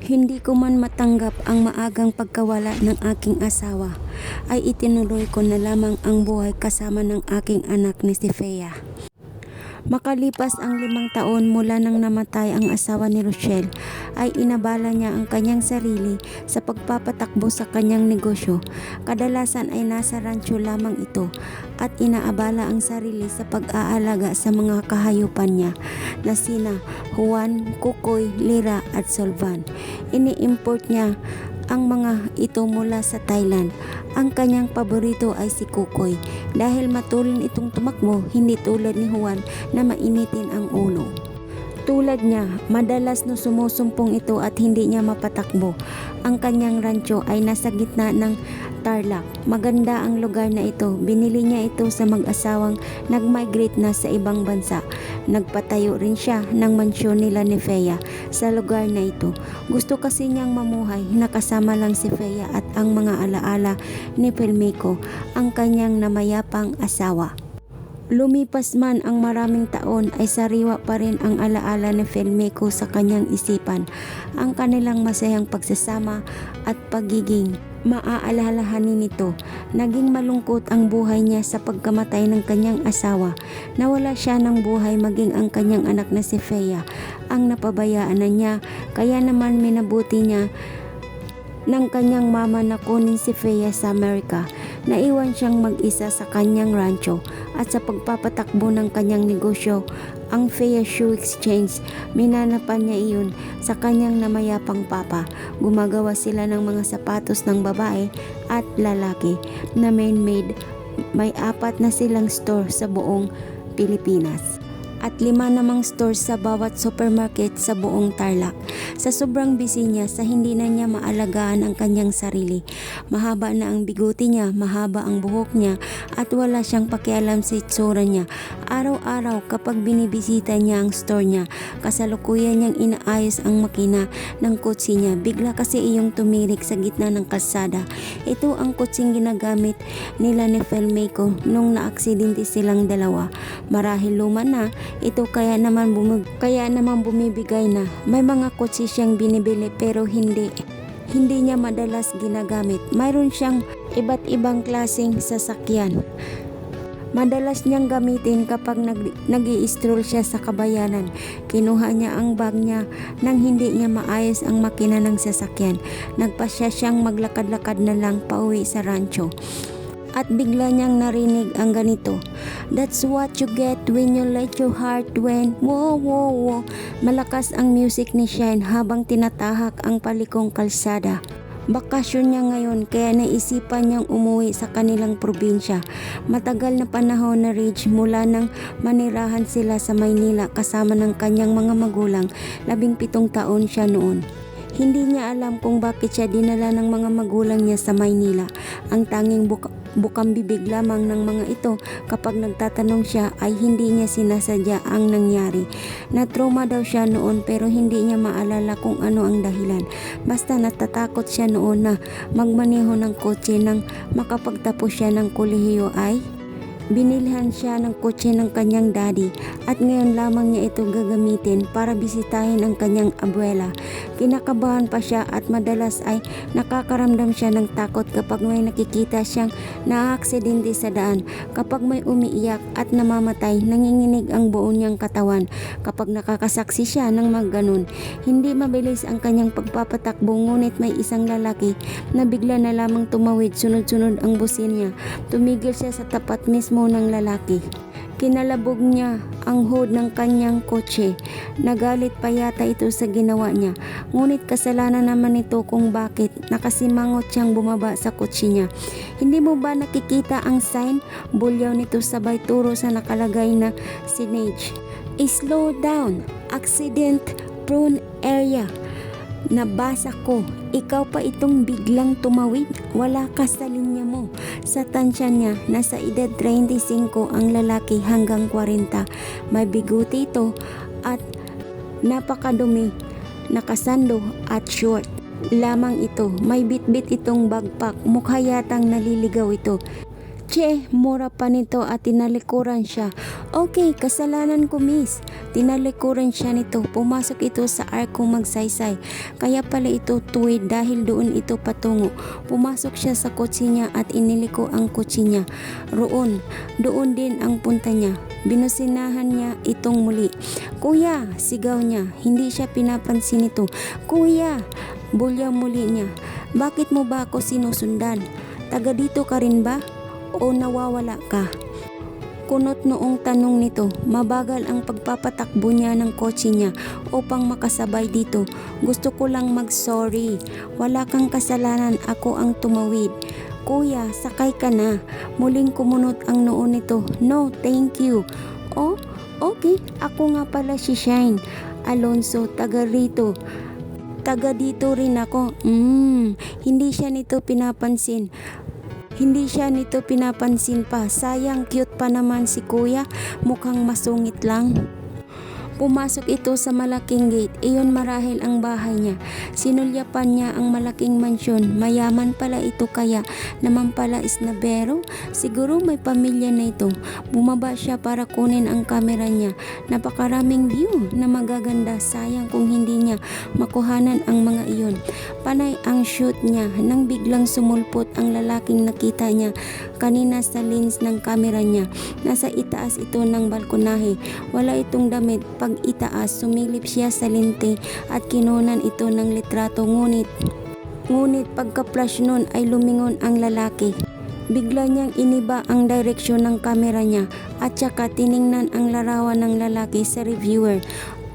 Hindi ko man matanggap ang maagang pagkawala ng aking asawa, ay itinuloy ko na lamang ang buhay kasama ng aking anak ni si Fea. Makalipas ang 5 taon mula nang namatay ang asawa ni Rochelle, ay inabala niya ang kanyang sarili sa pagpapatakbo sa kanyang negosyo. Kadalasan ay nasa rancho lamang ito at inaabala ang sarili sa pag-aalaga sa mga kahayupan niya na sina Juan, Kukoy, Lira at Solvan. Ini-import niya ang mga ito mula sa Thailand. Ang kanyang paborito ay si Kukoy dahil matulin itong tumakbo, hindi tulad ni Juan na mainitin ang ulo. Tulad niya, madalas na sumusumpong ito at hindi niya mapatakbo. Ang kanyang rancho ay nasa gitna ng Tarlac. Maganda ang lugar na ito. Binili niya ito sa mag-asawang nag-migrate na sa ibang bansa. Nagpatayo rin siya ng mansyon nila ni Fea sa lugar na ito. Gusto kasi niyang mamuhay na kasama lang si Fea at ang mga alaala ni Pelmeco, ang kanyang namayapang asawa. Lumipas man ang maraming taon ay sariwa pa rin ang alaala ni Pelmeco sa kanyang isipan. Ang kanilang masayang pagsasama at pagiging maaalalahanin nito. Naging malungkot ang buhay niya sa pagkamatay ng kanyang asawa. Nawala siya ng buhay maging ang kanyang anak na si Fea. Ang napabayaan na niya, kaya naman minabuti niya ng kanyang mama na kunin si Fea sa Amerika. Naiwan siyang mag-isa sa kanyang rancho at sa pagpapatakbo ng kanyang negosyo, ang Fea Shoe Exchange, minanapan niya iyon sa kanyang namayapang papa. Gumagawa sila ng mga sapatos ng babae at lalaki na man-made. May 4 na silang store sa buong Pilipinas at 5 namang stores sa bawat supermarket sa buong Tarlac. Sa sobrang busy niya, sa hindi na niya maalagaan ang kanyang sarili. Mahaba na ang biguti niya, mahaba ang buhok niya at wala siyang pakialam sa itsura niya. Araw-araw kapag binibisita niya ang store niya, kasalukuyan niyang inaayos ang makina ng kotse niya. Bigla kasi iyong tumirik sa gitna ng kalsada. Ito ang kotseng ginagamit nila ni Pelmeco nung naaksidente silang dalawa. Marahil luma na ito kaya naman bumibigay na. May mga kotse siyang binibili pero hindi niya madalas ginagamit. Mayroon siyang iba't ibang klaseng sasakyan. Madalas niyang gamitin kapag nag-i-stroll siya sa kabayanan. Kinuha niya ang bag niya nang hindi niya maayos ang makina ng sasakyan. Nagpasya siyang maglakad-lakad na lang pauwi sa rancho. At bigla niyang narinig ang ganito. That's what you get when you let your heart win. Wow, wow, wow. Malakas ang music ni Shine habang tinatahak ang palikong kalsada. Bakasyon niya ngayon kaya naisipan niyang umuwi sa kanilang probinsya. Matagal na panahon na Ridge mula nang manirahan sila sa Maynila kasama ng kanyang mga magulang. 17 taon siya noon. Hindi niya alam kung bakit siya dinala ng mga magulang niya sa Maynila. Ang tanging bukang bibig lamang ng mga ito kapag nagtatanong siya ay hindi niya sinasadya ang nangyari. Na-trauma daw siya noon pero hindi niya maalala kung ano ang dahilan. Basta natatakot siya noon na magmaneho ng kotse nang makapagtapos siya ng kolehiyo ay binilhan siya ng kotse ng kanyang daddy at ngayon lamang niya ito gagamitin para bisitahin ang kanyang abuela. Kinakabahan pa siya at madalas ay nakakaramdam siya ng takot kapag may nakikita siyang naaaksidente sa daan. Kapag may umiiyak at namamatay, nanginginig ang buo niyang katawan. Kapag nakakasaksi siya ng magganon, hindi mabilis ang kanyang pagpapatakbo ngunit may isang lalaki na bigla na lamang tumawid, sunod-sunod ang busin niya. Tumigil siya sa tapat mismo ng lalaki. Kinalabog niya ang hood ng kanyang kotse. Nagalit pa yata ito sa ginawa niya. Ngunit kasalanan naman ito kung bakit nakasimangot siyang bumaba sa kotse niya. Hindi mo ba nakikita ang sign? Bulyaw nito sabay turo sa nakalagay na signage. Slow down, accident prone area. Nabasa ko, ikaw pa itong biglang tumawid, wala ka sa linya mo. Sa tansya niya, nasa edad 35 ang lalaki hanggang 40. May biguti ito at napakadumi, nakasando at short lamang ito. May bitbit itong bagpak, mukha yatang naliligaw ito. Che, mura pa nito at tinalikuran siya. Okay, kasalanan ko miss. Tinalikuran siya nito. Pumasok ito sa arkong magsaysay. Kaya pala ito tuwid dahil doon ito patungo. Pumasok siya sa kotse niya at iniliko ang kotse niya. Doon din ang punta niya. Binusinahan niya itong muli. "Kuya!" sigaw niya. Hindi siya pinapansin ito. "Kuya!" bulya muli niya. "Bakit mo ba ako sinusundan? Taga dito ka rin ba? O nawawala ka?" Kunot noong tanong nito. Mabagal ang pagpapatakbo niya ng kotse niya upang makasabay dito. "Gusto ko lang mag-sorry. Wala kang kasalanan, ako ang tumawid." "Kuya, sakay ka na." Muling kumunot ang noo nito. "No, thank you." "Oh, okay. Ako nga pala si Shine Alonso, taga rito. Taga dito rin ako." Hindi siya nito pinapansin pa. Sayang, cute pa naman si kuya. Mukhang masungit lang. Pumasok ito sa malaking gate. Iyon marahil ang bahay niya. Sinulyapan niya ang malaking mansyon. Mayaman pala ito, kaya naman pala isnabero. Siguro may pamilya na ito. Bumaba siya para kunin ang kamera niya. Napakaraming view na magaganda. Sayang kung hindi niya makuhanan ang mga iyon. Panay ang shoot niya nang biglang sumulpot ang lalaking nakita niya kanina sa lens ng kamera niya. Nasa itaas ito ng balkonahe. Wala itong damit. Pag itaas, sumilip siya sa lente at kinunan ito ng litrato. Ngunit pagka-flash nun ay lumingon ang lalaki. Bigla niyang iniba ang direksyon ng kamera niya at saka tiningnan ang larawan ng lalaki sa reviewer.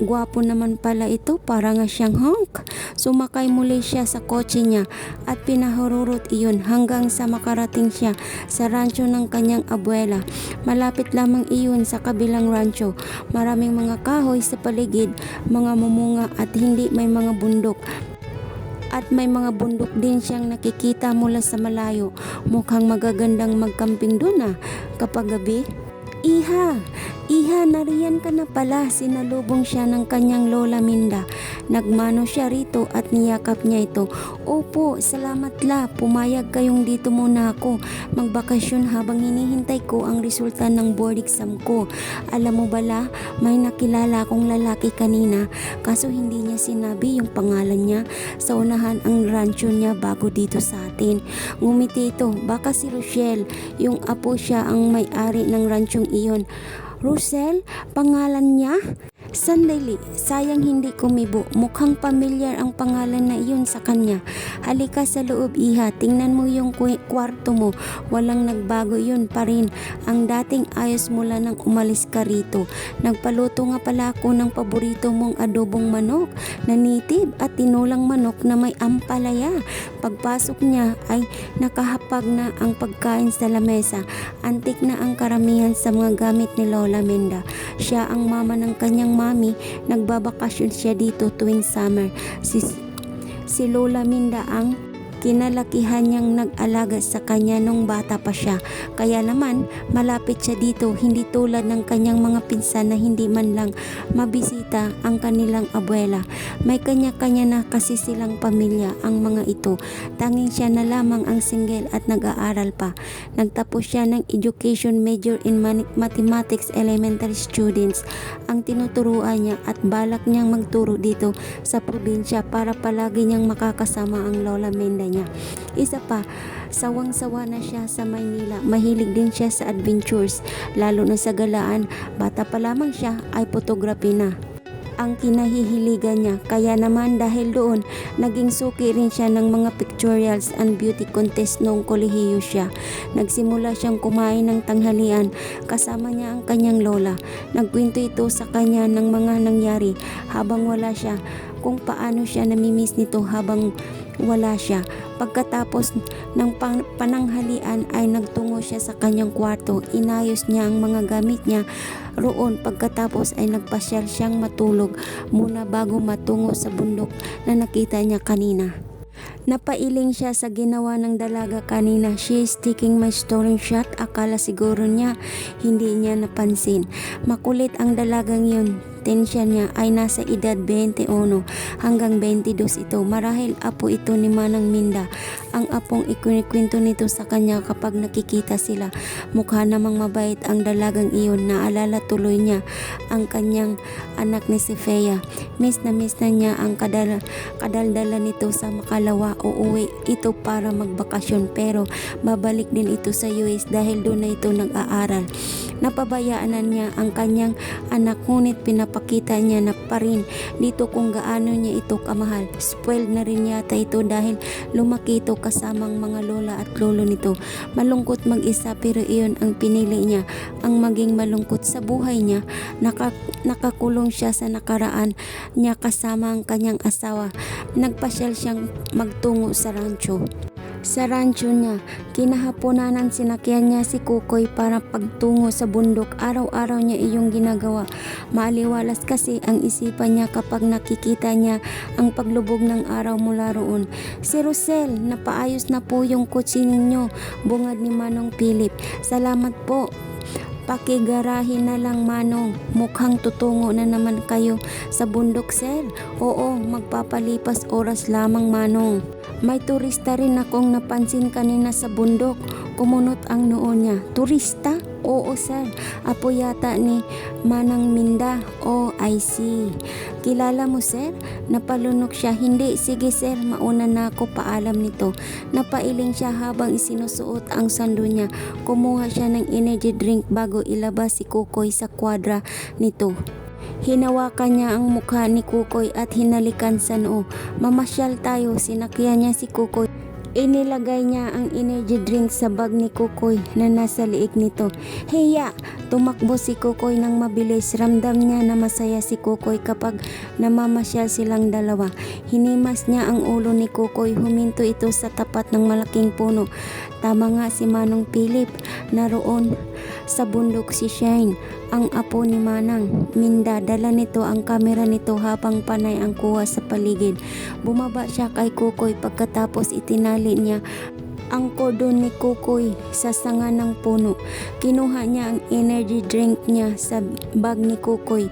Gwapo naman pala ito, para nga siyang hunk. Sumakay muli siya sa kotse niya at pinahururot iyon hanggang sa makarating siya sa rancho ng kanyang abuela. Malapit lamang iyon sa kabilang rancho. Maraming mga kahoy sa paligid, mga mumunga at hindi may mga bundok. At may mga bundok din siyang nakikita mula sa malayo. Mukhang magagandang magkamping doon kapag gabi. Iha, nariyan ka na pala." Sinalubong siya ng kanyang lola Minda. Nagmano siya rito at niyakap niya ito. "Opo, salamat la. Pumayag kayong dito muna ako magbakasyon habang hinihintay ko ang resulta ng board exam ko. Alam mo bala, may nakilala akong lalaki kanina, kaso hindi niya sinabi yung pangalan niya. Sa unahan ang rancho niya bago dito sa atin." Ngumiti ito. Baka si Rochelle, yung apo, siya ang may-ari ng ranchong iyon. "Rosel, pangalan niya?" Sandali, sayang hindi kumibo. Mukhang pamilyar ang pangalan na iyon sa kanya. "Halika sa loob, iha. Tingnan mo yung kwarto mo. Walang nagbago, yun pa rin ang dating ayos mula nang umalis ka rito. Nagpaluto nga pala ako ng paborito mong adobong manok na native at tinulang manok na may ampalaya." Pagpasok niya ay nakahapag na ang pagkain sa lamesa. Antik na ang karamihan sa mga gamit ni Lola Minda. Siya ang mama ng kanyang mami. Nagbabakasyon siya dito tuwing summer. Si Lola Minda ang kinalakihan niyang nag-alaga sa kanya nung bata pa siya. Kaya naman malapit siya dito, hindi tulad ng kanyang mga pinsan na hindi man lang mabisita ang kanilang abuela. May kanya-kanya na kasi silang pamilya ang mga ito. Tanging siya na lamang ang single at nag-aaral pa. Nagtapos siya ng education major in mathematics. Elementary students ang tinuturuan niya at balak niyang magturo dito sa probinsya para palagi niyang makakasama ang Lola Minda niya. Isa pa, sawang-sawa na siya sa Maynila. Mahilig din siya sa adventures, lalo na sa galaan. Bata pa lamang siya ay photography na ang kinahihiligan niya. Kaya naman dahil doon, naging suki rin siya ng mga pictorials and beauty contest noong kolehiyo siya. Nagsimula siyang kumain ng tanghalian kasama niya ang kanyang lola. Nagkwento ito sa kanya ng mga nangyari habang wala siya, kung paano siya namimiss nito habang wala siya. Pagkatapos ng pananghalian ay nagtungo siya sa kanyang kwarto. Inayos niya ang mga gamit niya roon. Pagkatapos ay nagpasyal siyang matulog muna bago matungo sa bundok na nakita niya kanina. Napailing siya sa ginawa ng dalaga kanina. "She is taking my stolen shot." Akala siguro niya hindi niya napansin. Makulit ang dalagang yun. potential niya ay nasa edad 21 hanggang 22 ito. Marahil apo ito ni Manang Minda. Ang apong ikinikwento nito sa kanya kapag nakikita sila. Mukha namang mabait ang dalagang iyon. Naalala tuloy niya ang kanyang anak ni si Fea. Miss na niya ang kadaldala nito sa Makalawa. Uuwi ito para magbakasyon pero babalik din ito sa US dahil doon na ito nag-aaral. Napabayaan na niya ang kanyang anak ngunit pinapakita niya na pa rin dito kung gaano niya ito kamahal. Spoiled na rin yata ito dahil lumaki ito kasamang mga lola at lolo nito. Malungkot mag-isa pero iyon ang pinili niya, ang maging malungkot sa buhay niya. Nakakulong siya sa nakaraan niya kasama ang kanyang asawa. Nagpasyal siyang magtungo sa rancho. Sa rancho niya, kinahaponanan sinakyan niya si Kukoy para pagtungo sa bundok. Araw-araw niya iyong ginagawa. Maaliwalas kasi ang isipan niya kapag nakikita niya ang paglubog ng araw mula roon. Si Rosel, napaayos na po yung kotse ninyo, bungad ni Manong Philip. Salamat po. Pakigarahin na lang Manong, mukhang tutungo na naman kayo sa bundok sir. Oo, magpapalipas oras lamang Manong. May turista rin akong napansin kanina sa bundok. Kumunot ang noo niya. Turista? Oo sir, apo yata ni Manang Minda. Oh, I see. Kilala mo sir? Napalunok siya. Hindi, sige sir, mauna na ako, paalam nito. Napailing siya habang isinusuot ang sando niya. Kumuha siya ng energy drink bago ilabas si Kukoy sa kwadra nito. Hinawakan niya ang mukha ni Kukoy at hinalikan sa noo. Mamasyal tayo, sinakyan niya si Kukoy. Inilagay niya ang energy drink sa bag ni Kukoy na nasa liig nito. Heya! Tumakbo si Kukoy ng mabilis. Ramdam niya na masaya si Kukoy kapag namamasyal silang dalawa. Hinimas niya ang ulo ni Kukoy. Huminto ito sa tapat ng malaking puno. Tama nga si Manong Philip. Naroon sa bundok si Shine, ang apo ni Manang Minda. Dala nito ang kamera nito habang panay ang kuha sa paligid. Bumaba siya kay Kukoy pagkatapos itinali niya ang kordon ni Kukoy sa sanga ng puno. Kinuha niya ang energy drink niya sa bag ni Kukoy.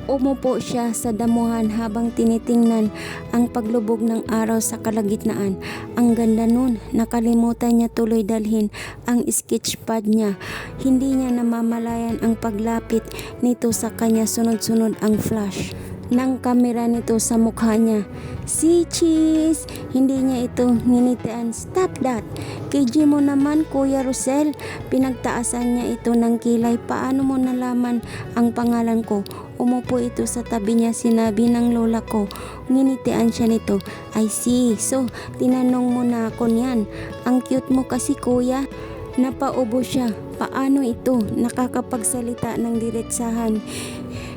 Umupo siya sa damuhan habang tinitingnan ang paglubog ng araw sa kalagitnaan. Ang ganda nun, nakalimutan niya tuloy dalhin ang sketch pad niya. Hindi niya namamalayan ang paglapit nito sa kanya, sunod-sunod ang flash ng kamera nito sa mukha niya. Si Cheese! Hindi niya ito nginitian. Stop that! KG mo naman Kuya Rosel. Pinagtaasan niya ito ng kilay. Paano mo nalaman ang pangalan ko? Umupo ito sa tabi niya. Sinabi ng lola ko. Nginitian siya nito. I see. So, tinanong mo na ako niyan. Ang cute mo kasi kuya. Napaubo siya. Paano ito? Nakakapagsalita ng diretsahan.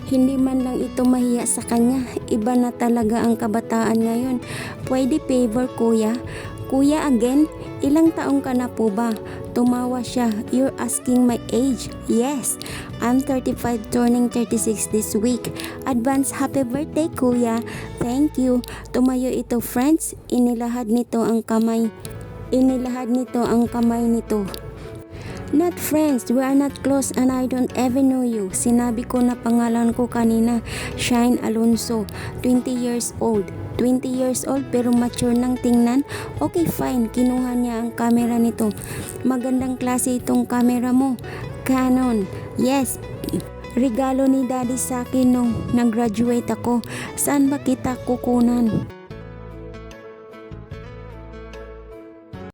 Hindi man lang ito mahiya sa kanya. Iba na talaga ang kabataan ngayon. Pwede favor kuya? Kuya again? Ilang taong ka na po ba? Tumawa siya. You're asking my age? Yes. I'm 35 turning 36 this week. Advance happy birthday kuya. Thank you. Tumayo ito friends. Inilahad nito ang kamay nito. Not friends, we are not close and I don't even know you. Sinabi ko na pangalan ko kanina, Shine Alonso, 20 years old. 20 years old pero mature nang tingnan. Okay fine, kinuha niya ang camera nito. Magandang klase itong camera mo. Canon. Yes. Regalo ni daddy sa akin nung nag-graduate ako. Saan ba kita kukunan?